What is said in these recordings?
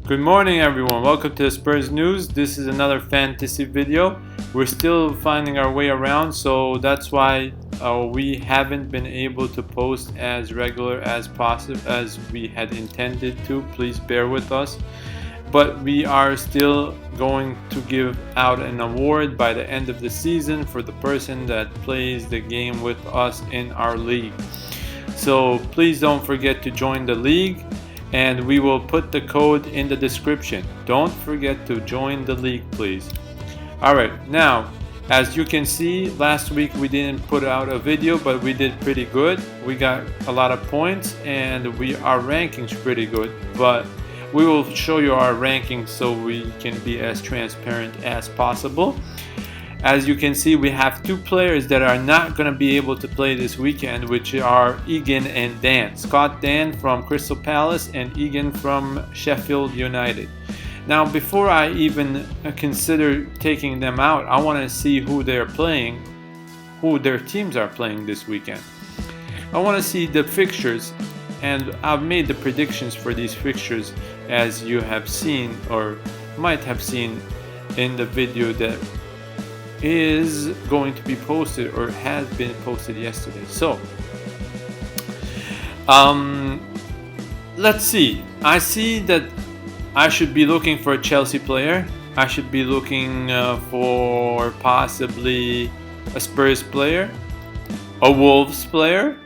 Good morning everyone, welcome to the Spurs News. This is another fantasy video. We're still finding our way around, so that's why we haven't been able to post as regular as possible as we had intended to. Please bear with us. But we are still going to give out an award by the end of the season for the person that plays the game with us in our league. So please don't forget to join the league, and we will put the code in the description. Don't forget to join the league, please. Alright, now as you can see, last week we didn't put out a video, but we did pretty good. We got a lot of points and our rankings pretty good, but we will show you our rankings so we can be as transparent as possible. As you can see, we have two players that are not going to be able to play this weekend, which are Egan and Dan. Scott Dan from Crystal Palace and Egan from Sheffield United. Now, before I even consider taking them out, I want to see who they're playing, who their teams are playing this weekend. I want to see the fixtures, and I've made the predictions for these fixtures, as you have seen or might have seen in the video that is going to be posted or has been posted yesterday. So let's see. I see that I should be looking for a Chelsea player. I should be looking for possibly a Spurs player, a Wolves player,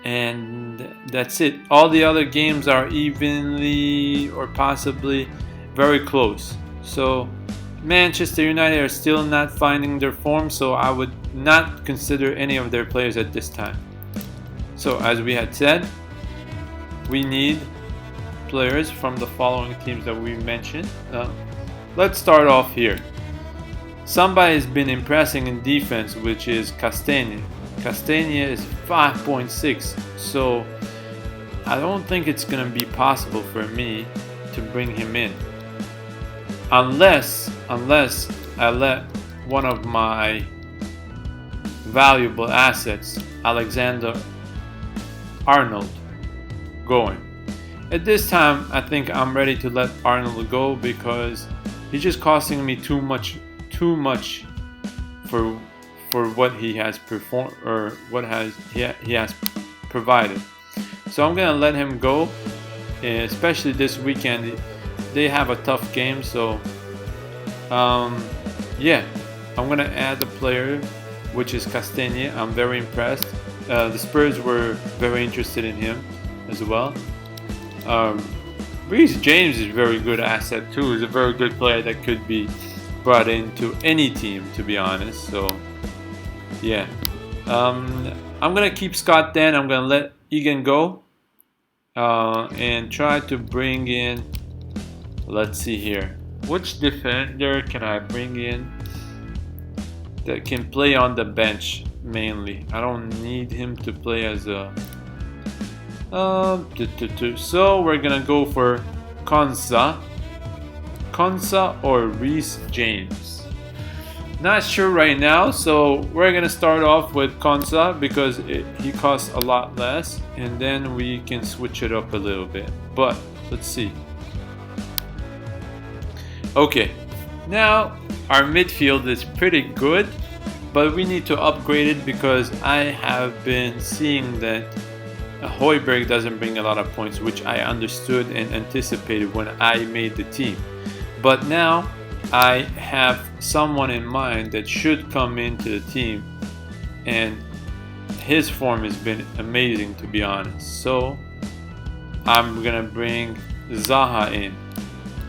and that's it. All the other games are evenly or possibly very close. So Manchester United are still not finding their form, so I would not consider any of their players at this time. So as we had said, we need players from the following teams that we mentioned. Let's start off here. Somebody has been impressing in defense, which is Castagne. Castagne is 5.6, so I don't think it's going to be possible for me to bring him in. Unless I let one of my valuable assets, Alexander-Arnold, going. At this time, I think I'm ready to let Arnold go because he's just costing me too much for what he has performed or what he has provided. So I'm gonna let him go, especially this weekend. They have a tough game, so yeah, I'm gonna add a player, which is Castagne. I'm very impressed. The Spurs were very interested in him as well. Reece James is a very good asset too. He's a very good player that could be brought into any team, to be honest. So yeah, I'm gonna keep Scott Dan. I'm gonna let Egan go and try to bring in. Let's see here. Which defender can I bring in that can play on the bench mainly? I don't need him to play as a... So we're gonna go for Konsa or Reece James. Not sure right now, so we're gonna start off with Konsa because he costs a lot less, and then we can switch it up a little bit. But let's see. Okay, now our midfield is pretty good, but we need to upgrade it because I have been seeing that Højbjerg doesn't bring a lot of points, which I understood and anticipated when I made the team. But now I have someone in mind that should come into the team, and his form has been amazing, to be honest. So I'm gonna bring Zaha in.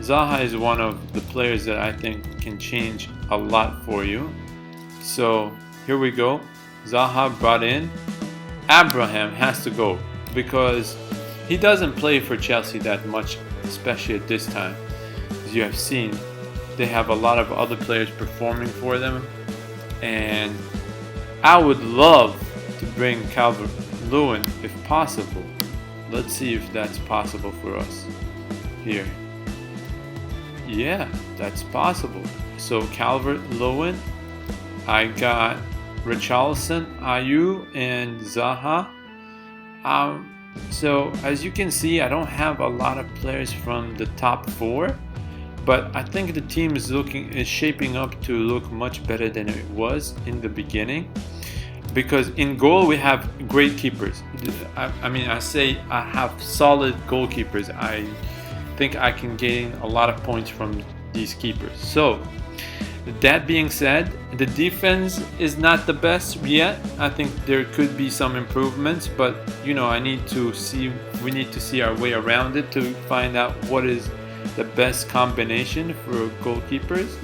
Zaha is one of the players that I think can change a lot for you. So here we go. Zaha brought in. Abraham has to go because he doesn't play for Chelsea that much, especially at this time. As you have seen, they have a lot of other players performing for them, and I would love to bring Calvert-Lewin if possible. Let's see if that's possible for us here. Yeah, that's possible. So Calvert-Lewin, I got Richarlison, Ayew, and Zaha. So as you can see, I don't have a lot of players from the top 4, but I think the team is shaping up to look much better than it was in the beginning. Because in goal we have great keepers. I mean, I say I have solid goalkeepers. I think I can gain a lot of points from these keepers. So that being said, the defense is not the best yet. I think there could be some improvements, but you know, we need to see our way around it to find out what is the best combination for goalkeepers.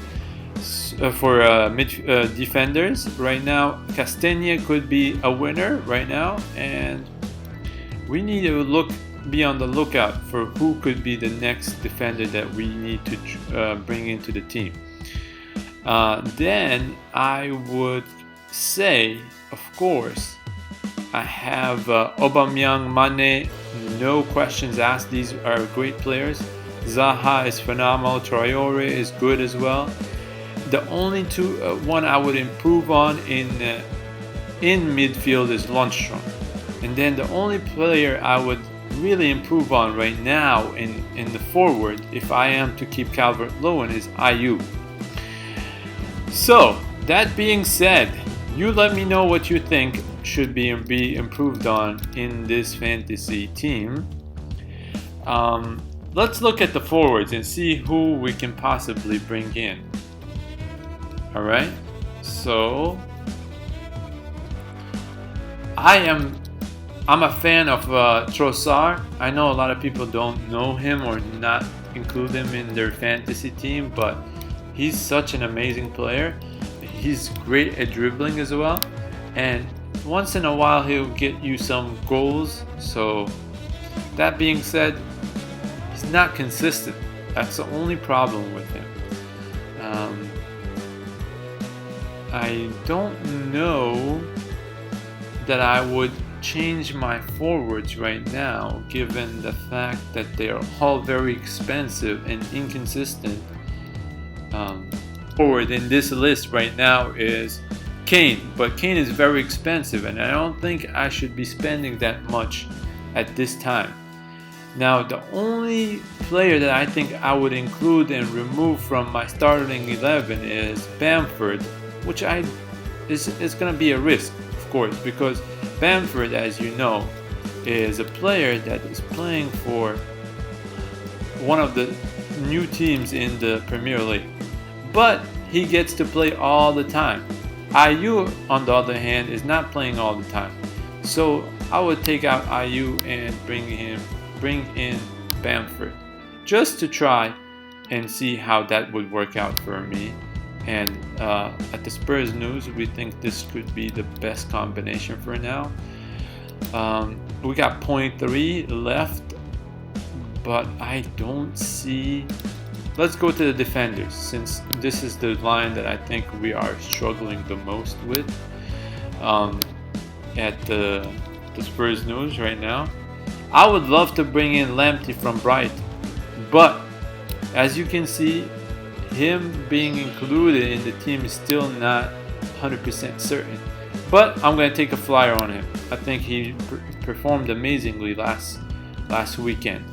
For defenders right now, Castagna could be a winner right now, and we need to be on the lookout for who could be the next defender that we need to bring into the team. Then I would say, of course, I have Aubameyang, Mane, no questions asked. These are great players. Zaha is phenomenal. Traore is good as well. The only one I would improve on in midfield is Lundstrom, and then the only player I would really improve on right now in the forward, if I am to keep Calvert-Lewin, is Ayew. So that being said, you let me know what you think should be improved on in this fantasy team. Let's look at the forwards and see who we can possibly bring in. Alright, so I'm a fan of Trossard. I know a lot of people don't know him or not include him in their fantasy team, but he's such an amazing player. He's great at dribbling as well, and once in a while he'll get you some goals. So that being said, he's not consistent. That's the only problem with him. I don't know that I would change my forwards right now, given the fact that they are all very expensive and inconsistent. Forward in this list right now is Kane, but Kane is very expensive, and I don't think I should be spending that much at this time. Now, the only player that I think I would include and remove from my starting 11 is Bamford, which is going to be a risk, of course, because Bamford, as you know, is a player that is playing for one of the new teams in the Premier League, but he gets to play all the time. Ayew, on the other hand, is not playing all the time, so I would take out Ayew and bring in Bamford, just to try and see how that would work out for me. And at the Spurs news, we think this could be the best combination for now. We got 0.3 left, but I don't see. Let's go to the defenders, since this is the line that I think we are struggling the most with at the Spurs news right now. I would love to bring in Lamptey from Brighton, but as you can see, him being included in the team is still not 100% certain. But I'm going to take a flyer on him. I think he performed amazingly last weekend.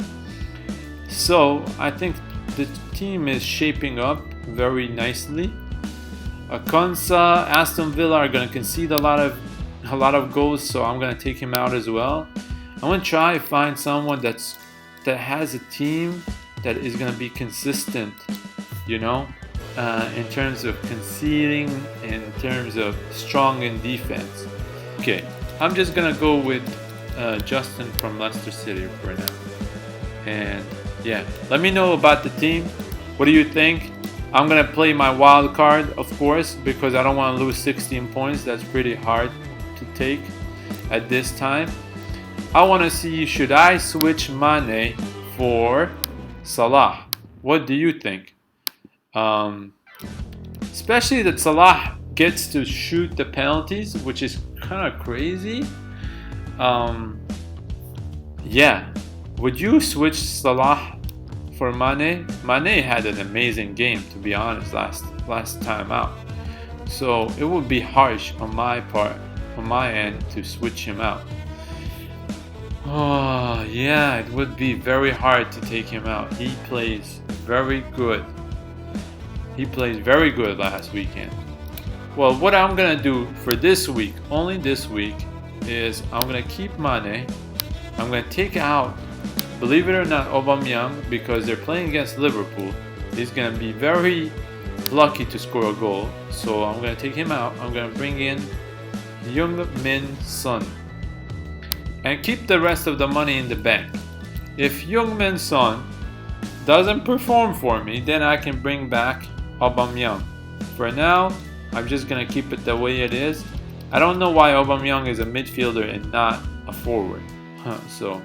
So I think the team is shaping up very nicely. Konsa, Aston Villa are going to concede a lot of goals, so I'm going to take him out as well. I'm going to try to find someone that has a team that is going to be consistent, you know, in terms of conceding, in terms of strong in defense. Okay, I'm just going to go with Justin from Leicester City for now. And yeah, let me know about the team. What do you think? I'm going to play my wild card, of course, because I don't want to lose 16 points. That's pretty hard to take at this time. I want to see, should I switch Mane for Salah? What do you think? Especially that Salah gets to shoot the penalties, which is kind of crazy. Yeah, would you switch Salah for Mane? Mane had an amazing game, to be honest, last time out. So it would be harsh on my part, on my end, to switch him out. Oh, yeah, it would be very hard to take him out. He plays very good. He plays very good last weekend. Well, what I'm gonna do for this week, only this week, is I'm gonna keep Mane. I'm gonna take out, believe it or not, Aubameyang, because they're playing against Liverpool. He's gonna be very lucky to score a goal, so I'm gonna take him out. I'm gonna bring in Heung-min Son and keep the rest of the money in the bank. If Heung-min Son doesn't perform for me, then I can bring back Aubameyang. For now, I'm just gonna keep it the way it is. I don't know why Aubameyang is a midfielder and not a forward. So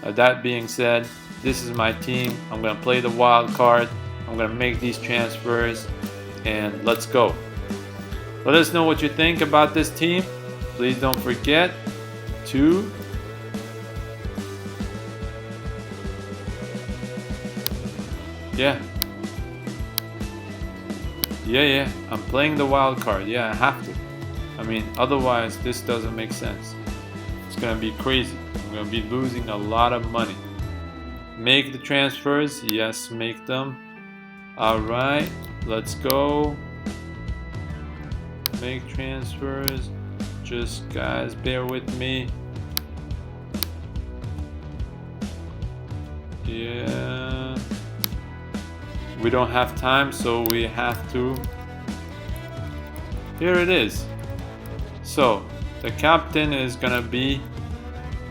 that being said, this is my team. I'm gonna play the wild card. I'm gonna make these transfers and let's go. Let us know what you think about this team. Please don't forget to Yeah, I'm playing the wild card. Yeah, I have to. I mean, otherwise this doesn't make sense. It's gonna be crazy. I'm gonna be losing a lot of money. Make the transfers. Yes, make them. Alright, let's go. Make transfers. Just guys, bear with me. Yeah. We don't have time, so we have to. Here it is. So the captain is gonna be,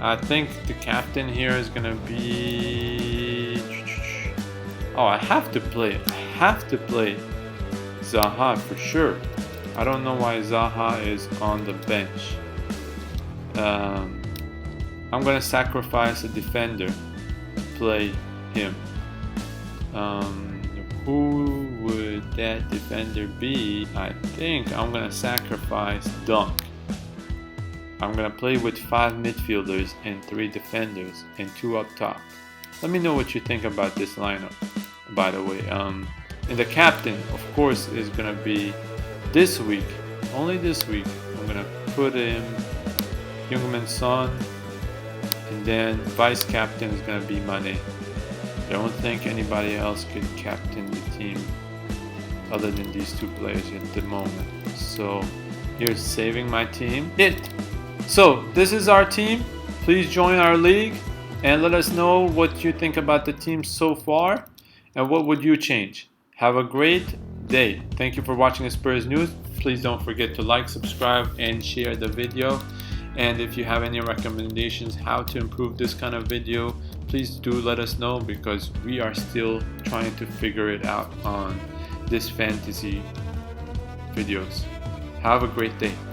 I think the captain here is gonna be, oh, I have to play Zaha for sure. I don't know why Zaha is on the bench. I'm gonna sacrifice a defender to play him. Who would that defender be? I think I'm gonna sacrifice Dunk. I'm gonna play with 5 midfielders and 3 defenders and 2 up top. Let me know what you think about this lineup, by the way. And the captain, of course, is gonna be this week, only this week. I'm gonna put in Heung-min Son, and then vice captain is gonna be Mane. I don't think anybody else could captain the team other than these 2 players at the moment. So here's saving my team. So this is our team. Please join our league and let us know what you think about the team so far and what would you change. Have a great day. Thank you for watching the Spurs News. Please don't forget to like, subscribe, and share the video. And if you have any recommendations how to improve this kind of video, please do let us know, because we are still trying to figure it out on this fantasy videos. Have a great day.